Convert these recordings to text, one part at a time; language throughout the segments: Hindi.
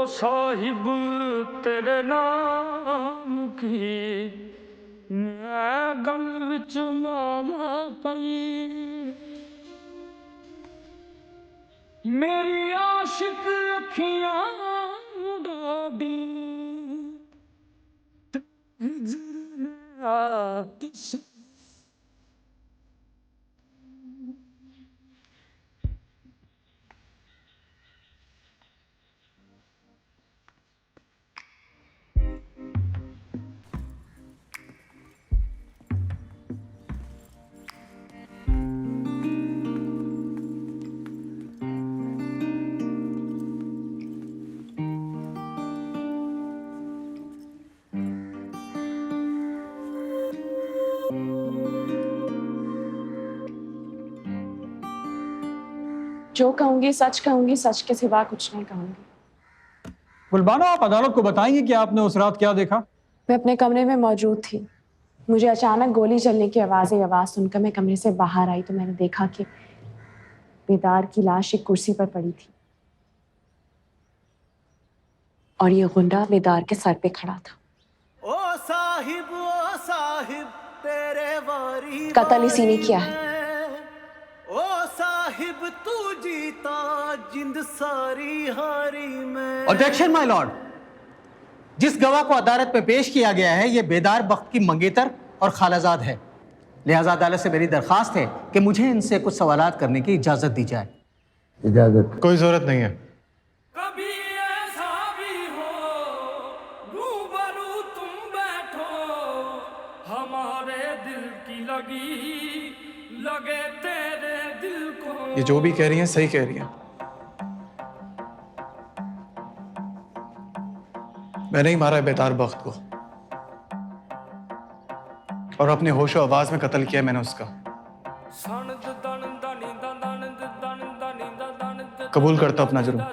साहिब तेरे नाम की मैं गल विच मामा पई मेरी आशिक अखियां डाडी जो कहूंगी सच के सिवा कुछ नहीं कहूंगी। गुलबानो, आप अदालत को बताएंगे कि आपने उस रात क्या देखा? मैं अपने कमरे में मौजूद थी। मुझे अचानक गोली चलने की आवाज सुनकर मैं कमरे से बाहर आई तो मैंने देखा कि बेदार की लाश एक कुर्सी पर पड़ी थी और ये गुंडा बेदार के सर पे खड़ा था। ओ साहिब तेरे वारी कत्ल इसी ने किया है। ओ साहिब तू जीता जिंद सारी हारी में। ऑब्जेक्शन माय लॉर्ड, जिस गवाह को अदालत में पेश किया गया है ये बेदार बख्त की मंगेतर और खालाजाद है, लिहाजा अदालत से मेरी दरखास्त है कि मुझे इनसे कुछ सवालात करने की इजाजत दी जाए। इजाजत? कोई जरूरत नहीं है। कभी ऐसा भी हो रूबरू तुम बैठो हमारे दिल की लगे तेरे दिल को। ये जो भी कह रही हैं सही कह रही हैं। मैंने ही मारा है बेदार बख्त को और अपने होशो आवाज में कत्ल किया मैंने उसका। कबूल करता अपना जुर्म।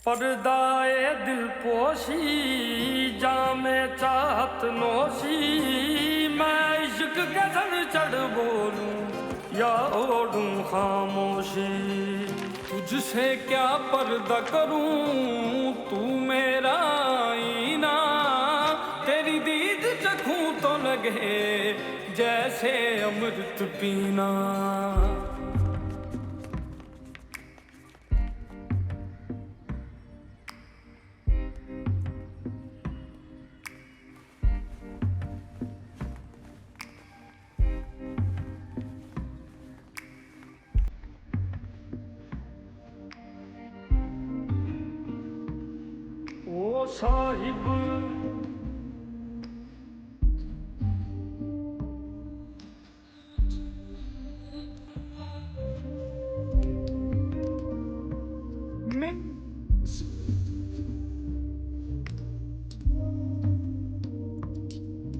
पर्दाए दिल पोशी जामे चाहत नोशी मैं इश्क के सर चढ़ बोलूं या ओढ़ूं खामोशी तुझसे क्या पर्दा करूं तू मेरा आईना तेरी दीद चखूं तो लगे जैसे अमृत पीना। ओ साहिब मैं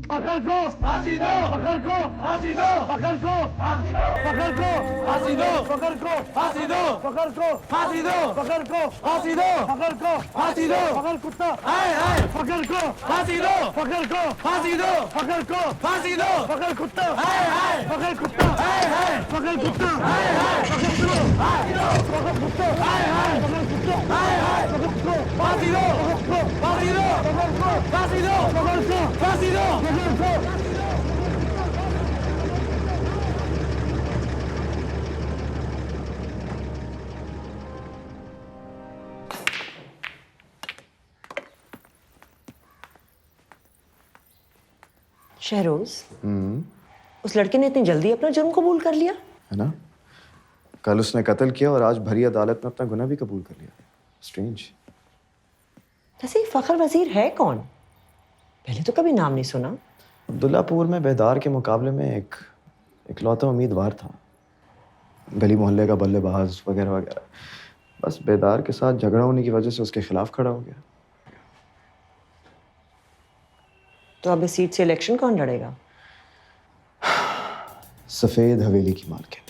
पकड़ को फांसी दो, पकड़ को फांसी दो, पकड़ को पकड़ को फांसी दो, पकड़ को फांसी दो, पकड़ को फांसी दो, पकड़ को फांसी दो, पकड़ को फांसी दो, पकड़ कुत्ता हाय हाय, पकड़ को फांसी दो, पकड़ को फांसी दो, पकड़ को फांसी दो, पकड़ कुत्ता हाय हाय, पकड़ कुत्ता हाय हाय, पकड़ कुत्ता हाय हाय, पकड़ को फांसी दो, पकड़ कुत्ता हाय हाय, पकड़ कुत्ता हाय हाय, पकड़ को फांसी दो, पकड़ को फांसी दो, पकड़ को फांसी दो, पकड़ को फांसी दो। शहरोज, उस लड़के ने इतनी जल्दी अपना जुर्म कबूल कर लिया है ना? कल उसने कत्ल किया और आज भरी अदालत में अपना गुनाह भी कबूल कर लिया। स्ट्रेंज। वैसे फखर वजीर है कौन? पहले तो कभी नाम नहीं सुना। अब्दुल्लापुर में बेदार के मुकाबले में एक इकलौता उम्मीदवार था, गली मोहल्ले का बल्लेबाज वगैरह वगैरह। बस बेदार के साथ झगड़ा होने की वजह से उसके खिलाफ खड़ा हो गया। तो अब इस सीट से इलेक्शन कौन लड़ेगा? सफेद हवेली की मालकिन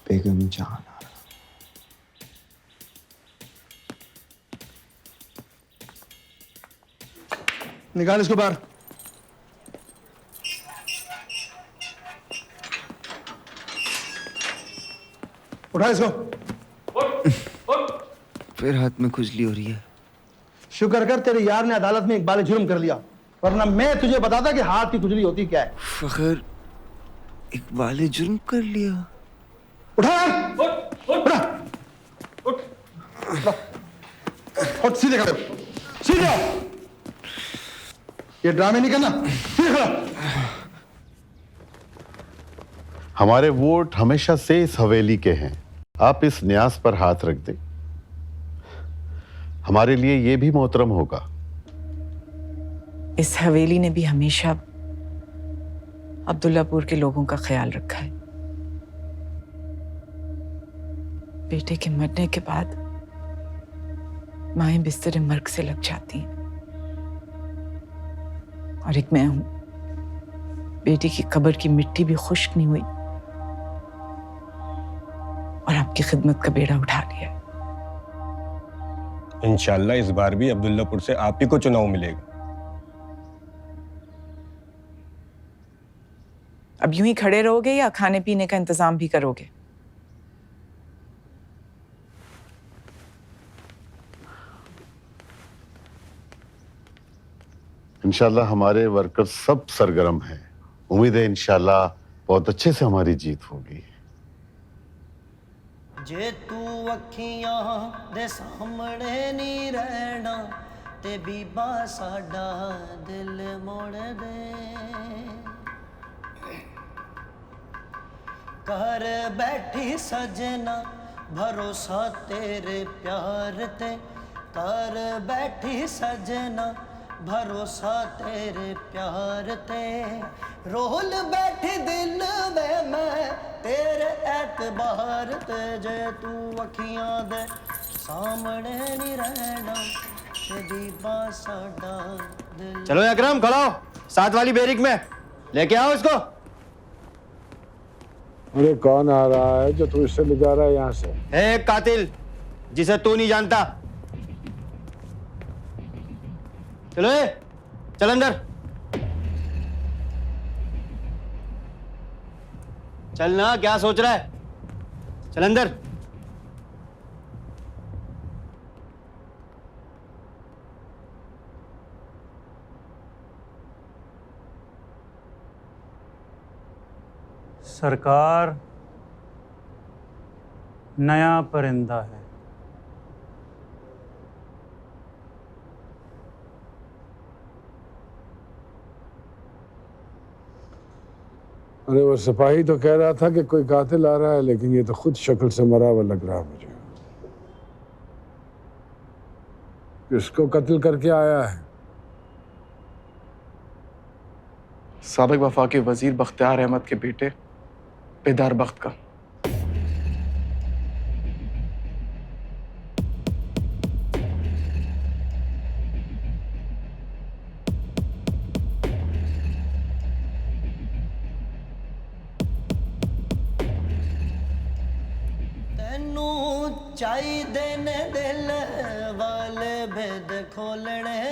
बेगम जहां आरा। निकाल इसको बाहर। उठा इसको। फिर हाथ में खुजली हो रही है। शुक्र कर तेरे यार ने अदालत में इकबाल जुर्म कर लिया, वरना मैं तुझे बताता कि हाथ की खुजली होती क्या है। फखर इकबाल जुर्म कर लिया। उठा यार, उठा, उठ, उठ, सीधे खड़े हो, सीधे हो। ये ड्रामे नहीं करना, सीधे खड़ा। हमारे वोट हमेशा से इस हवेली के हैं। आप इस न्यास पर हाथ रख दें, हमारे लिए ये भी मोहतरम होगा। इस हवेली ने भी हमेशा अब्दुल्लापुर के लोगों का ख्याल रखा है। बेटे के मरने के बाद माएं बिस्तर मर्ग से लग जाती हैं, और एक मैं हूं, बेटी की कब्र की मिट्टी भी खुश्क नहीं हुई और आपकी खिदमत का बेड़ा उठा लिया। इंशाल्लाह इस बार भी अब्दुल्लापुर से आप ही को चुनाव मिलेगा। अब यूं ही खड़े रहोगे या खाने पीने का इंतजाम भी करोगे? इंशाल्लाह हमारे वर्कर्स सब सरगर्म हैं। उम्मीद है इंशाल्लाह बहुत अच्छे से हमारी जीत होगी। जे तू अखियां दे सामने नहीं रहना ते बीबा साडा दिल मोड़ दे। घर बैठी सजना भरोसा तेरे प्यार ते, घर बैठी सजना भरोसा तेरे प्यार ते। रोल बैठी दिल में मैं तेरे एतबार ते। जे तू अखियां दे सामने नहीं रहना ते बीबा साडा दिल। चलो अकरम, खड़ा हो, साथ वाली बैरिक में लेके आओ इसको। अरे कौन आ रहा है जो तू इससे ले जा रहा है यहाँ से? है कातिल जिसे तू नहीं जानता। चलो चल अंदर, चल ना, क्या सोच रहा है? चल अंदर। सरकार नया परिंदा है। अरे वो सिपाही तो कह रहा था कि कोई कातिल आ रहा है, लेकिन ये तो खुद शक्ल से मरा हुआ लग रहा मुझे। किसको कत्ल करके आया है? साबिक वफाकी वजीर बख्तियार अहमद के बेटे बेदार बख्त का। चाहिदे ने दिल वाले भेद खोलने,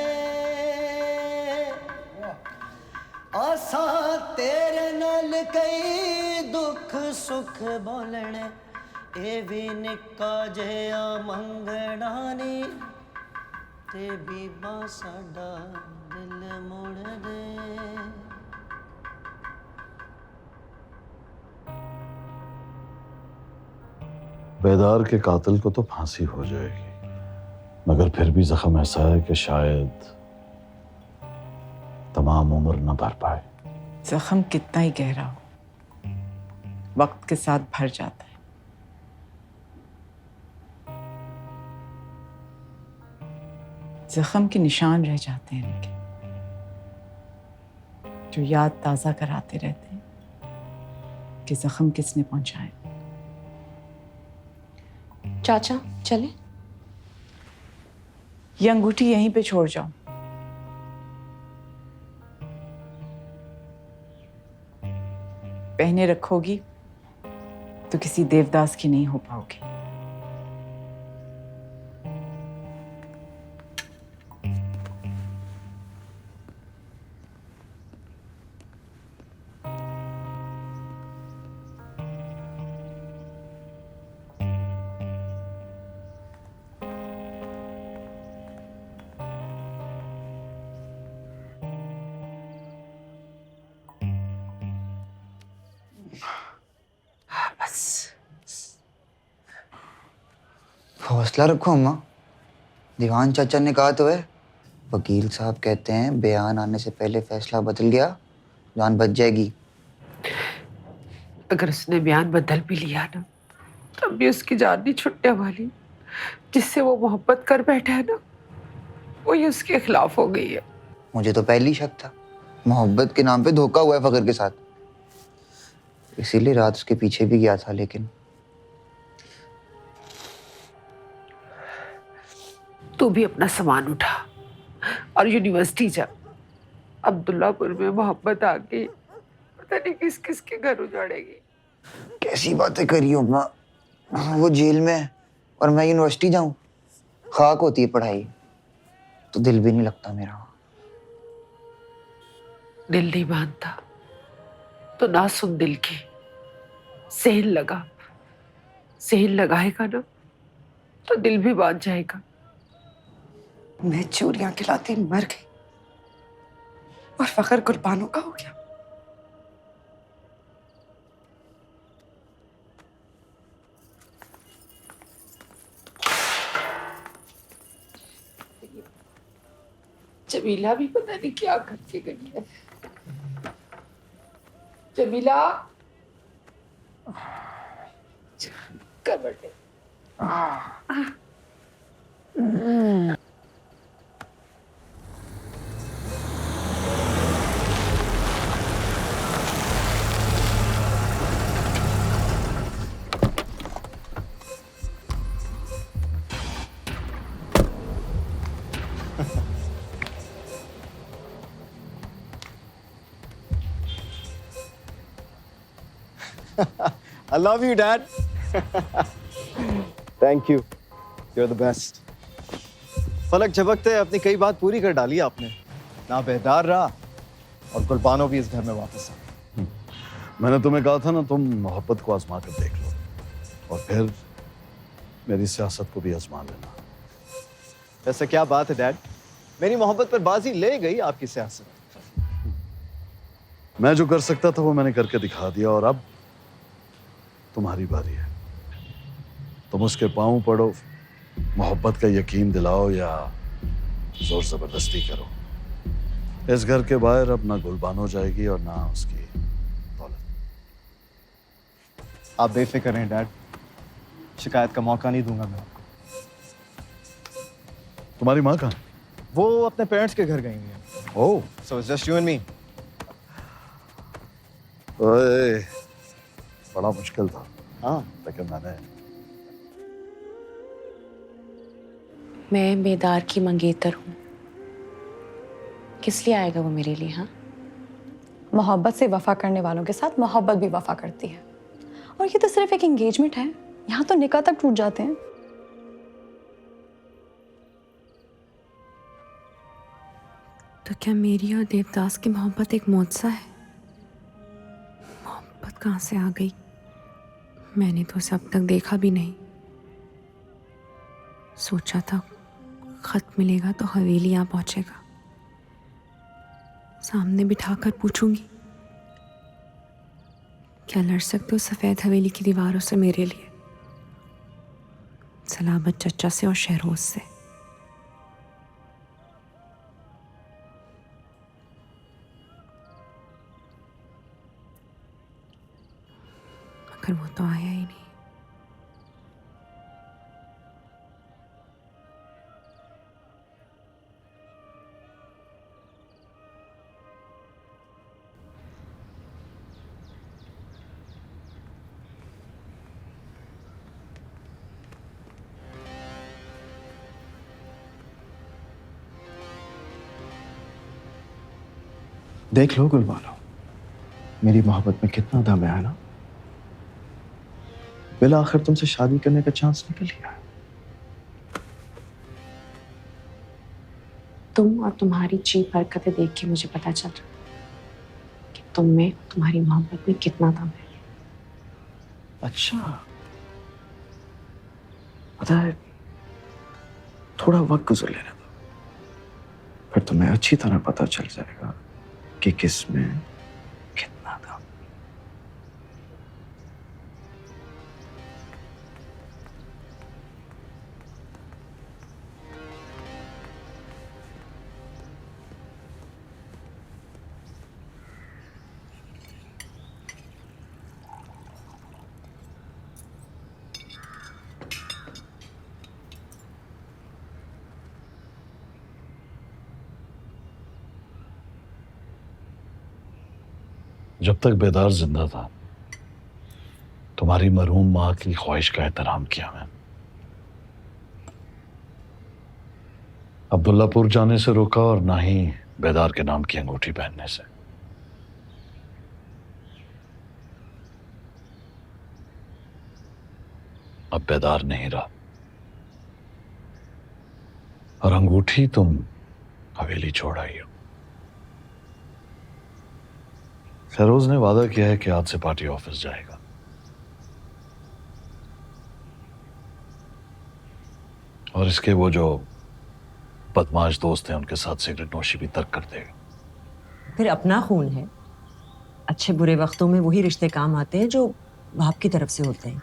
आसा तेरे नाल कई दुख सुख बोलने। ए भी निक्का जिहा मंगना नी ते बीबा साडा दिल मोड़ दे। बेदार के कातिल को तो फांसी हो जाएगी, मगर फिर भी जख्म ऐसा है कि शायद तमाम उम्र न भर पाए। जख्म कितना ही गहरा हो, वक्त के साथ भर जाता है। जख्म के निशान रह जाते हैं इनके, जो याद ताज़ा कराते रहते हैं कि जख्म किसने पहुंचाए। चाचा चले? ये अंगूठी यहीं पे छोड़ जाओ। पहने रखोगी तो किसी देवदास की नहीं हो पाओगी। हौसला रखो अम्मा। दीवान चाचा ने कहा तो है, वकील साहब कहते हैं बयान आने से पहले फैसला बदल गया जान बच जाएगी। अगर उसने बयान बदल भी लिया ना, तब भी उसकी जान नहीं छुटने वाली। जिससे वो मोहब्बत कर बैठा है ना, वही उसके खिलाफ हो गई है। मुझे तो पहले ही शक था, मोहब्बत के नाम पे धोखा हुआ है फखर के साथ, इसीलिए रात उसके पीछे भी गया था। लेकिन तू भी अपना सामान उठा और यूनिवर्सिटी जा। अब्दुल्लापुर में मोहब्बत आ गई, पता नहीं किस किस के घर उजाड़ेगी। कैसी बातें करी हो अम्मा, वो जेल में है और मैं यूनिवर्सिटी जाऊं। खाक होती है पढ़ाई तो दिल भी नहीं लगता मेरा। दिल नहीं मानता तो ना सुन दिल की। सेहन लगा, सेहन लगाएगा ना तो दिल भी मान जाएगा। मैं चूरियां खिलाती मर गई और फखर कुर्बानों का हो गया। जमीला भी पता नहीं क्या करके गई है। जमीला कर बैठे। I love you, Dad. Thank you. You're the best. फलक झपकते अपनी कई बात पूरी कर डाली आपने। ना बेदार रहा और कुर्बानो भी इस घर में वापस आ। मैंने तुम्हें कहा था ना, तुम मोहब्बत को आजमा कर देख लो और फिर मेरी सियासत को भी आजमा लेना। ऐसा क्या बात है डैड, मेरी मोहब्बत पर बाजी ले गई आपकी सियासत। मैं जो कर सकता था वो मैंने करके दिखा दिया और अब तुम्हारी बारी है। तुम उसके पांव पड़ो, मोहब्बत का यकीन दिलाओ या जोर जबरदस्ती करो। इस घर के बाहर अब ना गुलबानो जाएगी और ना उसकी दौलत। आप बेफिक्र रहें डैड, शिकायत का मौका नहीं दूंगा मैं आपको। तुम्हारी माँ कहाँ? वो अपने पेरेंट्स के घर गई हैं। Oh, so it's just you and me. ओए, बड़ा मुश्किल था। हाँ, लेकिन मैं बेदार की मंगेतर हूँ। किस लिए आएगा वो मेरे लिए? हाँ, मोहब्बत से वफा करने वालों के साथ मोहब्बत भी वफा करती है। और ये तो सिर्फ एक एंगेजमेंट है, यहाँ तो निकाह तक टूट जाते हैं। तो क्या मेरी और देवदास की मोहब्बत एक मौजज़ा है? मोहब्बत कहाँ से आ गई? मैंने तो उसे अब तक देखा भी नहीं। सोचा था खत मिलेगा तो हवेली यहाँ पहुंचेगा, सामने बिठाकर पूछूंगी क्या लड़ सकते हो सफेद हवेली की दीवारों से मेरे लिए, सलामत चचा से और शहरोज से। मगर वो तो आया ही नहीं। देख लो गुलबानो, मेरी मोहब्बत में कितना दम है ना। बिल आखिर तुमसे शादी करने का चांस निकल गया है। तुम और तुम्हारी चीप हरकतें देख के मुझे पता चल रहा है कि तुम में, तुम्हारी मोहब्बत में कितना दम है। अच्छा, पता है, थोड़ा वक्त गुजर लेने दो, फिर तुम्हें अच्छी तरह पता चल जाएगा कि किस में कितना दम। जब तक बेदार जिंदा था, तुम्हारी मरहूम माँ की ख्वाहिश का एहतराम किया मैंने। अब्दुल्लापुर जाने से रोका और ना ही बेदार के नाम की अंगूठी पहनने से। अब बेदार नहीं रहा और अंगूठी तुम हवेली छोड़ आई हो। सरोज ने वादा किया है कि आज से पार्टी ऑफिस जाएगा। और इसके वो जो बदमाश दोस्त हैं उनके साथ सिगरेट नोशी भी तर्क कर देगा। फिर अपना खून है, अच्छे बुरे वक्तों में वही रिश्ते काम आते हैं जो बाप की तरफ से होते हैं।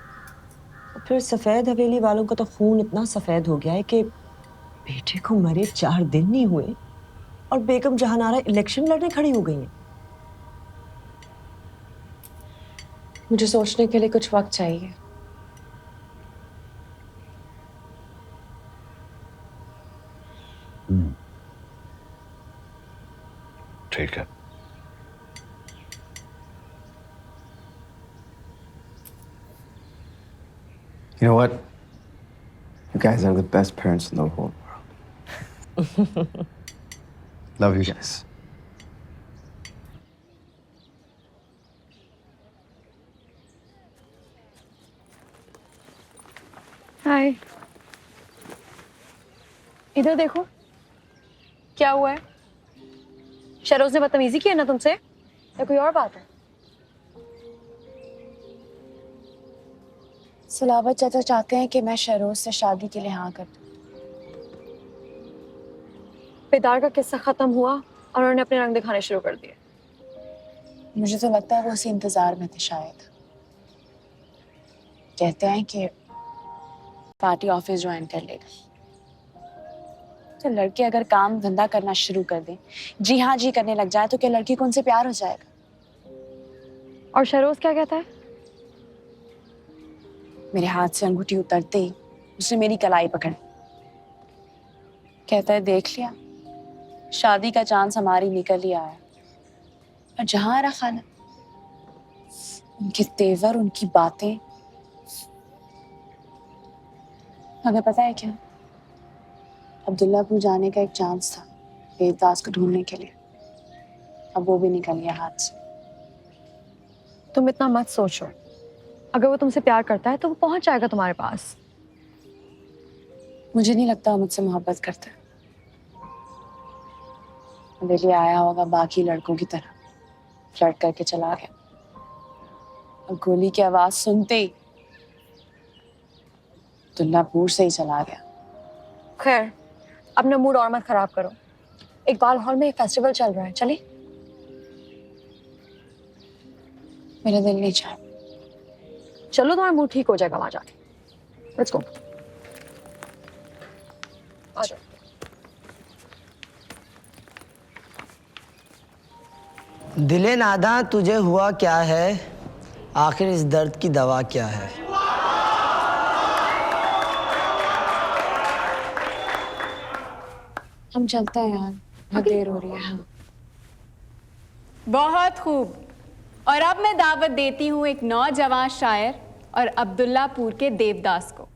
फिर सफेद हवेली वालों का तो खून इतना सफेद हो गया है कि बेटे को मरे 4 दिन नहीं हुए और बेगम जहानारा इलेक्शन लड़ने खड़ी हो गई हैं। मुझे सोचने के लिए कुछ वक्त चाहिए। ठीक है। You know what? You guys are the best parents in the whole world. Love you guys. हाय, इधर देखो, क्या हुआ है? शरोज ने बदतमीजी की है ना तुमसे, या कोई और बात है? सलावत चाचा चाहते हैं कि मैं शहरोज से शादी के लिए हाँ कर दूं। बेदार का किस्सा खत्म हुआ और उन्होंने अपने रंग दिखाने शुरू कर दिए। मुझे तो लगता है वो उसी इंतजार में थे शायद। कहते हैं कि पार्टी ऑफिस ज्वाइन कर लेगा। तो लड़के अगर काम धंधा करना शुरू कर दें, जी हाँ जी करने लग जाए, तो क्या लड़की को उनसे प्यार हो जाएगा? और शहरोज क्या कहता है? मेरे हाथ से अंगूठी उतरते ही उसने मेरी कलाई पकड़, कहता है देख लिया, शादी का चांस हमारी निकल ही आया। और जहां रहा खाना, उनके तेवर, उनकी बातें, हमें पता है क्या, अब्दुल्लापुर जाने का एक चांस था वेददास को ढूंढने के लिए, अब वो भी निकल गया हाथ से। तुम इतना मत सोचो, अगर वो तुमसे प्यार करता है तो वो पहुंच जाएगा तुम्हारे पास। मुझे नहीं लगता वो मुझसे मोहब्बत करता है। मेरे लिए आया होगा बाकी लड़कों की तरह, फ्लर्ट करके चला गया, और गोली की आवाज सुनते ही अब्दुल्लापुर से ही चला गया। खैर, अपना मूड और मत खराब करो। इकबाल हॉल में एक फेस्टिवल चल रहा है, चले? मेरा दिल नहीं चाह। चलो, तुम्हारा मूड ठीक हो जाएगा वहां जाके। Let's go. आ जाओ। दिले नादा तुझे हुआ क्या है, आखिर इस दर्द की दवा क्या है? हम चलते हैं यार, बहुत देर हो रही है। हाँ। बहुत खूब। और अब मैं दावत देती हूँ एक नौजवान शायर और अब्दुल्लापुर के देवदास को।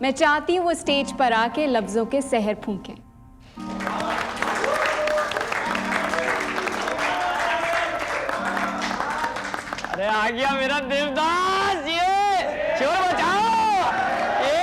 मैं चाहती हूँ वो स्टेज पर आके लफ्जों के सहर फूंके। आ गया मेरा देवदास, ये शोर बचाओ, ये